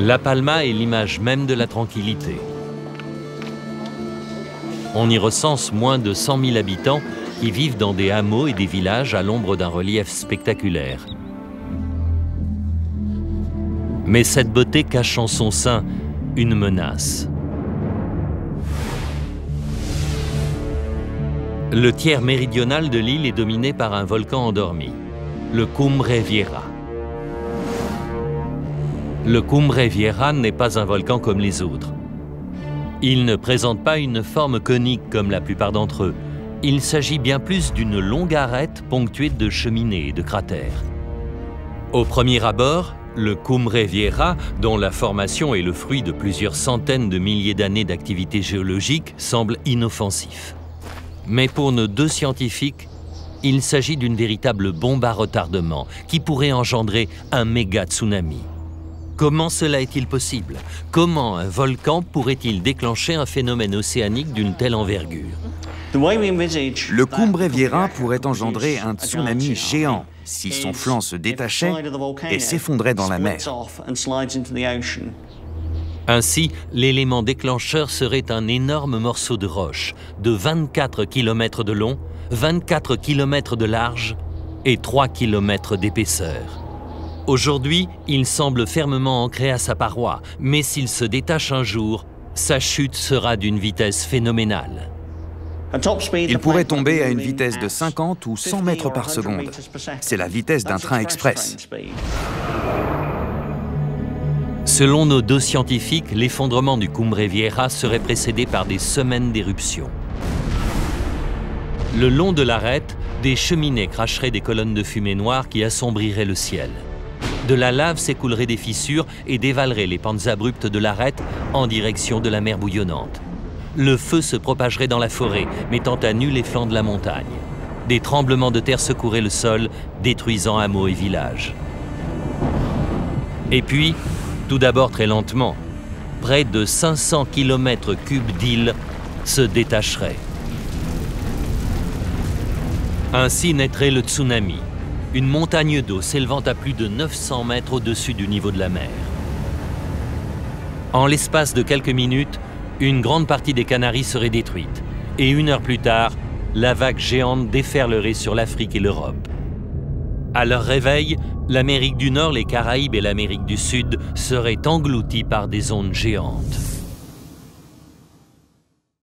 La Palma est l'image même de la tranquillité. On y recense moins de 100 000 habitants qui vivent dans des hameaux et des villages à l'ombre d'un relief spectaculaire. Mais cette beauté cache en son sein une menace. Le tiers méridional de l'île est dominé par un volcan endormi, le Cumbre Vieja. Le Cumbre Vieja n'est pas un volcan comme les autres. Il ne présente pas une forme conique comme la plupart d'entre eux. Il s'agit bien plus d'une longue arête ponctuée de cheminées et de cratères. Au premier abord, le Cumbre Vieja, dont la formation est le fruit de plusieurs centaines de milliers d'années d'activité géologique, semble inoffensif. Mais pour nos deux scientifiques, il s'agit d'une véritable bombe à retardement qui pourrait engendrer un méga tsunami. Comment cela est-il possible? Comment un volcan pourrait-il déclencher un phénomène océanique d'une telle envergure? Le Cumbre Vieja pourrait engendrer un tsunami géant si son flanc se détachait et s'effondrait dans la mer. Ainsi, l'élément déclencheur serait un énorme morceau de roche de 24 km de long, 24 km de large et 3 km d'épaisseur. Aujourd'hui, il semble fermement ancré à sa paroi, mais s'il se détache un jour, sa chute sera d'une vitesse phénoménale. Il pourrait tomber à une vitesse de 50 ou 100 mètres par seconde. C'est la vitesse d'un train express. Selon nos deux scientifiques, l'effondrement du Cumbre Vieja serait précédé par des semaines d'éruptions. Le long de l'arête, des cheminées cracheraient des colonnes de fumée noire qui assombriraient le ciel. De la lave s'écoulerait des fissures et dévalerait les pentes abruptes de l'arête en direction de la mer bouillonnante. Le feu se propagerait dans la forêt, mettant à nu les flancs de la montagne. Des tremblements de terre secouraient le sol, détruisant hameaux et villages. Et puis, tout d'abord très lentement, près de 500 km3 d'île se détacheraient. Ainsi naîtrait le tsunami, une montagne d'eau s'élevant à plus de 900 mètres au-dessus du niveau de la mer. En l'espace de quelques minutes, une grande partie des Canaries serait détruite, et 1 heure plus tard, la vague géante déferlerait sur l'Afrique et l'Europe. À leur réveil, l'Amérique du Nord, les Caraïbes et l'Amérique du Sud seraient engloutis par des ondes géantes.